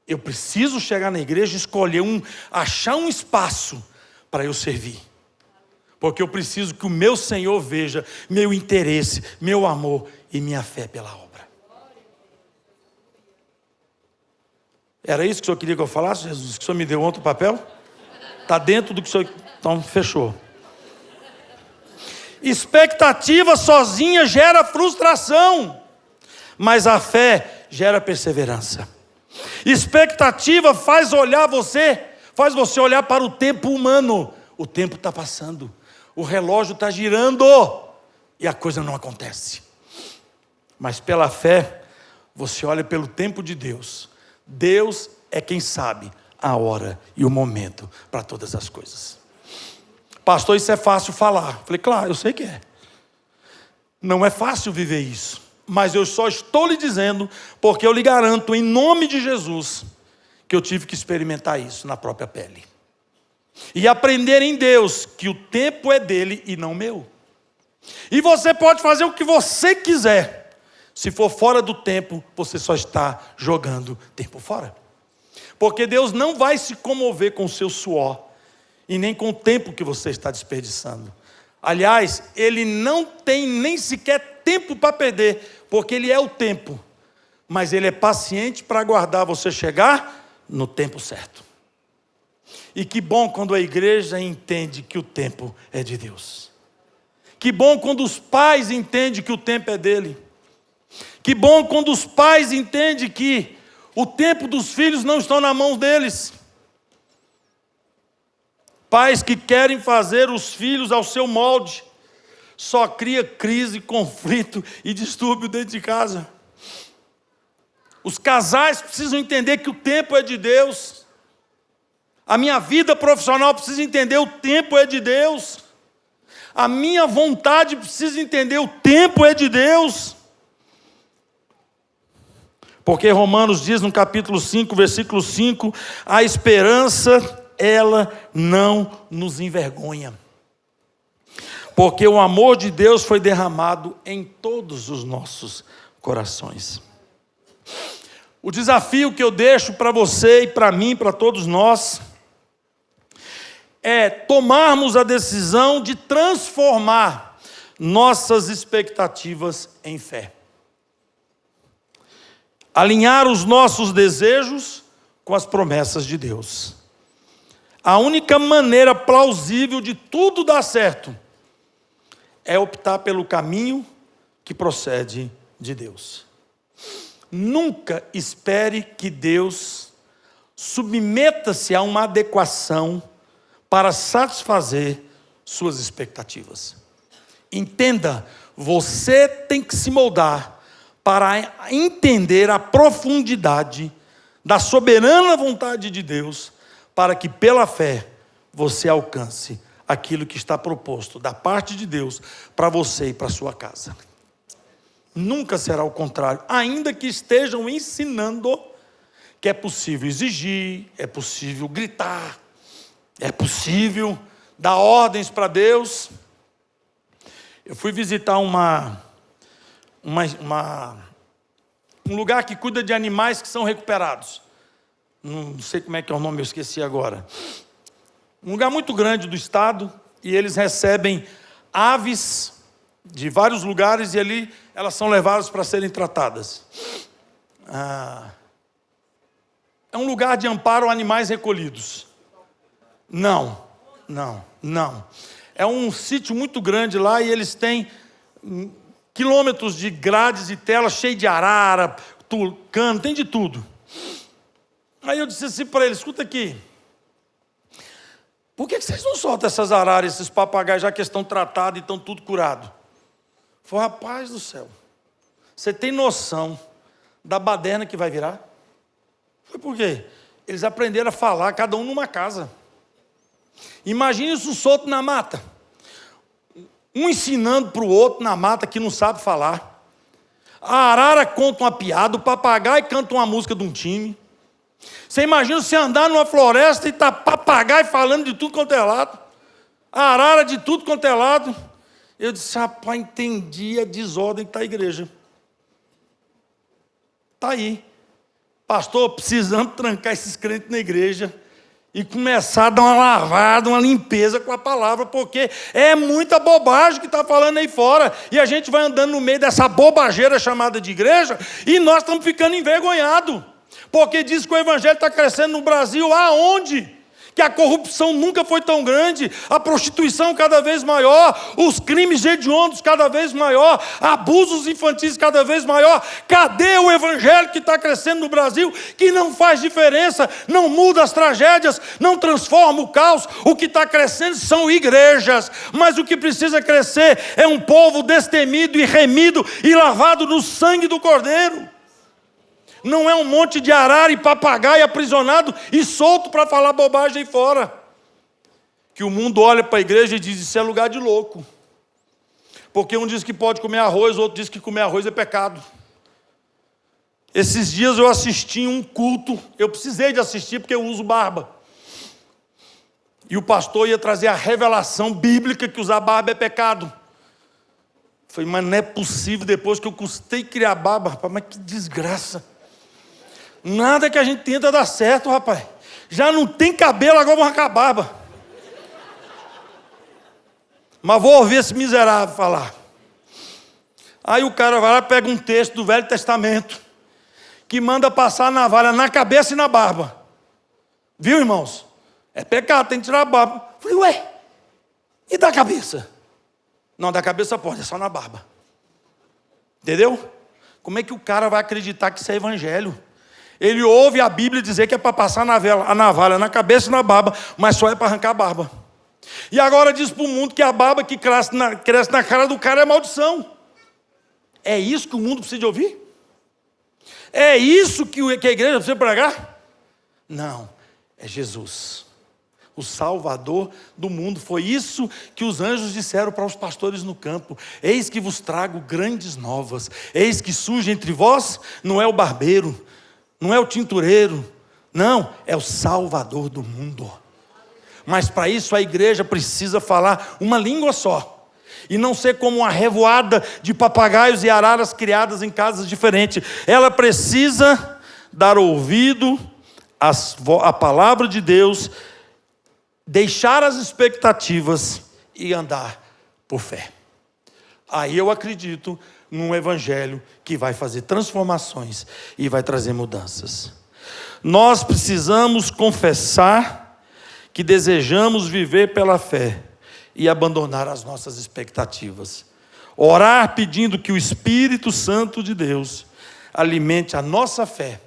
Eu preciso chegar na igreja e escolher achar um espaço para eu servir. Porque eu preciso que o meu Senhor veja meu interesse, meu amor e minha fé pela obra. Era isso que o senhor queria que eu falasse, Jesus? Que o senhor me deu outro papel? Está dentro do que o senhor... Então, fechou. Expectativa sozinha gera frustração, mas a fé gera perseverança. Expectativa faz você olhar para o tempo humano. O tempo está passando, o relógio está girando e a coisa não acontece. Mas pela fé, você olha pelo tempo de Deus. Deus é quem sabe a hora e o momento para todas as coisas. Pastor, isso é fácil falar. Falei: claro, eu sei que é. Não é fácil viver isso. Mas eu só estou lhe dizendo porque eu lhe garanto, em nome de Jesus, que eu tive que experimentar isso na própria pele. E aprender em Deus que o tempo é dele e não meu. E você pode fazer o que você quiser. Se for fora do tempo, você só está jogando tempo fora. Porque Deus não vai se comover com o seu suor e nem com o tempo que você está desperdiçando. Aliás, Ele não tem nem sequer tempo para perder, porque Ele é o tempo. Mas Ele é paciente para aguardar você chegar no tempo certo. E que bom quando a igreja entende que o tempo é de Deus. Que bom quando os pais entendem que o tempo é dele. Que bom quando os pais entendem que o tempo dos filhos não está na mão deles. Pais que querem fazer os filhos ao seu molde, só cria crise, conflito e distúrbio dentro de casa. Os casais precisam entender que o tempo é de Deus. A minha vida profissional precisa entender o tempo é de Deus. A minha vontade precisa entender o tempo é de Deus. Porque Romanos diz no capítulo 5, versículo 5, a esperança, ela não nos envergonha. Porque o amor de Deus foi derramado em todos os nossos corações. O desafio que eu deixo para você e para mim, para todos nós, é tomarmos a decisão de transformar nossas expectativas em fé. Alinhar os nossos desejos com as promessas de Deus. A única maneira plausível de tudo dar certo é optar pelo caminho que procede de Deus. Nunca espere que Deus submeta-se a uma adequação para satisfazer suas expectativas. Entenda, você tem que se moldar para entender a profundidade da soberana vontade de Deus, para que pela fé você alcance aquilo que está proposto da parte de Deus para você e para sua casa. Nunca será o contrário, ainda que estejam ensinando que é possível exigir, é possível gritar, é possível dar ordens para Deus. Eu fui visitar um lugar que cuida de animais que são recuperados. Não sei como é que é o nome, eu esqueci agora. Um lugar muito grande do estado, e eles recebem aves de vários lugares, e ali elas são levadas para serem tratadas. É um lugar de amparo a animais recolhidos. Não. É um sítio muito grande lá, e eles têm quilômetros de grades e telas cheias de arara, tucano, tem de tudo. Aí eu disse assim para eles, escuta aqui, por que vocês não soltam essas araras, esses papagaios, já que estão tratados e estão tudo curados? Falei, rapaz do céu, você tem noção da baderna que vai virar? Foi por quê? Eles aprenderam a falar, cada um numa casa. Imagine isso solto na mata. Um ensinando para o outro na mata que não sabe falar. A arara conta uma piada, o papagaio canta uma música de um time. Você imagina você andar numa floresta e tá papagaio falando de tudo quanto é lado. A arara de tudo quanto é lado. Eu disse, rapaz, entendi a desordem que está a igreja. Está aí. Pastor, precisamos trancar esses crentes na igreja e começar a dar uma lavada, uma limpeza com a palavra, porque é muita bobagem que está falando aí fora, e a gente vai andando no meio dessa bobageira chamada de igreja, e nós estamos ficando envergonhados, porque diz que o evangelho está crescendo no Brasil, aonde? Que a corrupção nunca foi tão grande, a prostituição cada vez maior, os crimes hediondos cada vez maior, abusos infantis cada vez maior. Cadê o evangelho que está crescendo no Brasil, que não faz diferença, não muda as tragédias, não transforma o caos? O que está crescendo são igrejas, mas o que precisa crescer é um povo destemido e remido e lavado no sangue do Cordeiro. Não é um monte de arara e papagaio aprisionado e solto para falar bobagem aí fora. Que o mundo olha para a igreja e diz, isso é lugar de louco. Porque um diz que pode comer arroz, o outro diz que comer arroz é pecado. Esses dias eu assisti um culto, eu precisei de assistir porque eu uso barba. E o pastor ia trazer a revelação bíblica que usar barba é pecado. Falei, mas não é possível, depois que eu custei criar barba, rapaz, mas que desgraça. Nada que a gente tenta dar certo, rapaz. Já não tem cabelo, agora vou arrancar a barba. Mas vou ouvir esse miserável falar. Aí o cara vai lá, pega um texto do Velho Testamento, que manda passar a navalha na cabeça e na barba. Viu, irmãos? É pecado, tem que tirar a barba. Falei, ué, e da cabeça? Não, da cabeça pode, é só na barba. Entendeu? Como é que o cara vai acreditar que isso é evangelho? Ele ouve a Bíblia dizer que é para passar a navalha na cabeça e na barba, mas só é para arrancar a barba. E agora diz para o mundo que a barba que cresce na cara do cara é maldição. É isso que o mundo precisa de ouvir? É isso que a igreja precisa pregar? Não, é Jesus, o Salvador do mundo. Foi isso que os anjos disseram para os pastores no campo. Eis que vos trago grandes novas. Eis que surge entre vós, não é o barbeiro, não é o tintureiro, não, é o Salvador do mundo. Mas para isso a igreja precisa falar uma língua só. E não ser como uma revoada de papagaios e araras criadas em casas diferentes. Ela precisa dar ouvido à palavra de Deus, deixar as expectativas e andar por fé. Aí eu acredito num evangelho que vai fazer transformações e vai trazer mudanças. Nós precisamos confessar que desejamos viver pela fé e abandonar as nossas expectativas. Orar pedindo que o Espírito Santo de Deus alimente a nossa fé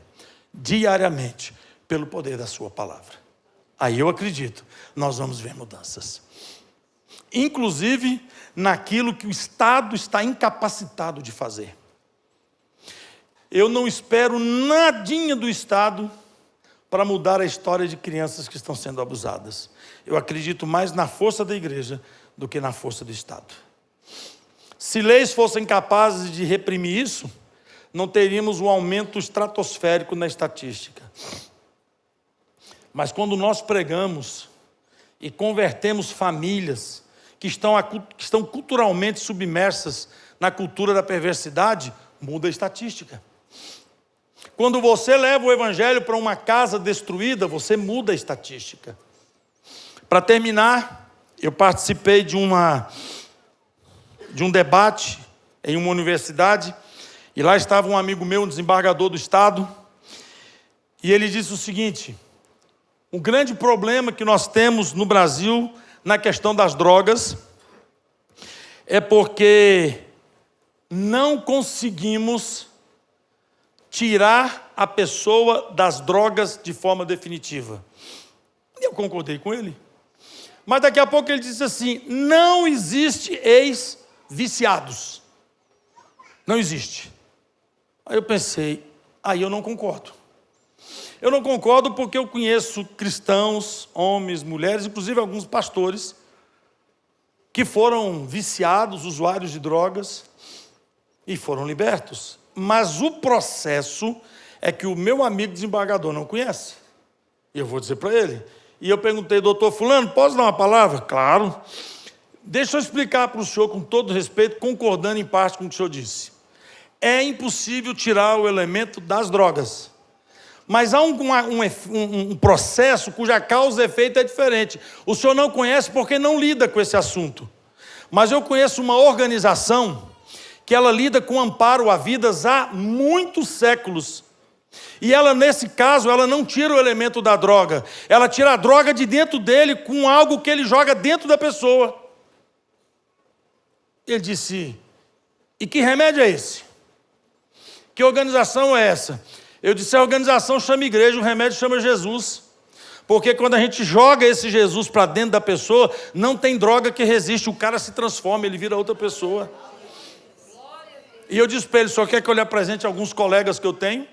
diariamente pelo poder da sua palavra. Aí eu acredito, nós vamos ver mudanças. Inclusive naquilo que o Estado está incapacitado de fazer. Eu não espero nadinha do Estado para mudar a história de crianças que estão sendo abusadas. Eu acredito mais na força da igreja do que na força do Estado. Se leis fossem capazes de reprimir isso, não teríamos um aumento estratosférico na estatística. Mas quando nós pregamos e convertemos famílias que estão culturalmente submersas na cultura da perversidade, muda a estatística. Quando você leva o evangelho para uma casa destruída, você muda a estatística. Para terminar, eu participei de um debate em uma universidade, e lá estava um amigo meu, um desembargador do Estado, e ele disse o seguinte: o grande problema que nós temos no Brasil na questão das drogas é porque não conseguimos tirar a pessoa das drogas de forma definitiva. E eu concordei com ele. Mas daqui a pouco ele disse assim: não existe ex-viciados. Não existe. Aí eu pensei, aí eu não concordo. Eu não concordo porque eu conheço cristãos, homens, mulheres, inclusive alguns pastores, que foram viciados, usuários de drogas, e foram libertos. Mas o processo é que o meu amigo desembargador não conhece. E eu vou dizer para ele. E eu perguntei, doutor fulano, posso dar uma palavra? Claro. Deixa eu explicar para o senhor com todo respeito, concordando em parte com o que o senhor disse. É impossível tirar o elemento das drogas. Mas há um processo cuja causa e efeito é diferente. O senhor não conhece porque não lida com esse assunto. Mas eu conheço uma organização que ela lida com amparo a vidas há muitos séculos. E ela, nesse caso, ela não tira o elemento da droga. Ela tira a droga de dentro dele com algo que ele joga dentro da pessoa. Ele disse, e que remédio é esse? Que organização é essa? Eu disse, a organização chama igreja, o remédio chama Jesus. Porque quando a gente joga esse Jesus para dentro da pessoa, não tem droga que resiste, o cara se transforma, ele vira outra pessoa. E eu disse para ele, só quer que eu lhe apresente alguns colegas que eu tenho,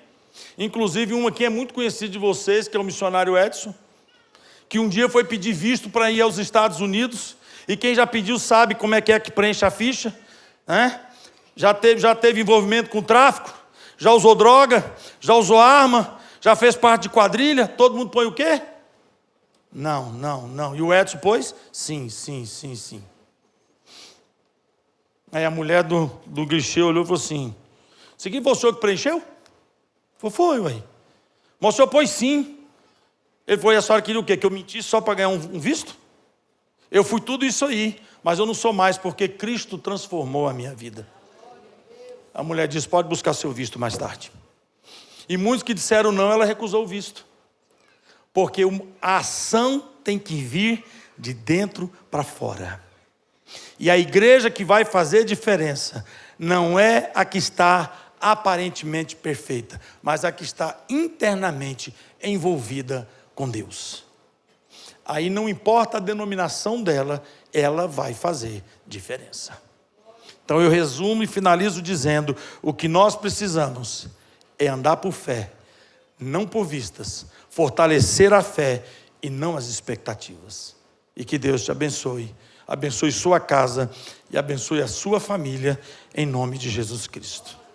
inclusive um aqui é muito conhecido de vocês, que é o missionário Edson, que um dia foi pedir visto para ir aos Estados Unidos, e quem já pediu sabe como é que preenche a ficha, né? Já teve envolvimento com tráfico, já usou droga, já usou arma, já fez parte de quadrilha, todo mundo põe o quê? Não. E o Edson pôs? Sim. Aí a mulher do guichê olhou e falou assim: isso aqui foi o senhor que preencheu? Foi, ué. Mas o senhor pôs sim. Ele falou: e a senhora queria o quê? Que eu mentisse só para ganhar um visto? Eu fui tudo isso aí, mas eu não sou mais, porque Cristo transformou a minha vida. A mulher disse: pode buscar seu visto mais tarde. E muitos que disseram não, ela recusou o visto. Porque a ação tem que vir de dentro para fora. E a igreja que vai fazer diferença não é a que está aparentemente perfeita, mas a que está internamente envolvida com Deus. Aí não importa a denominação dela, ela vai fazer diferença. Então eu resumo e finalizo dizendo: o que nós precisamos é andar por fé, não por vistas, fortalecer a fé e não as expectativas. E que Deus te abençoe, abençoe sua casa e abençoe a sua família, em nome de Jesus Cristo.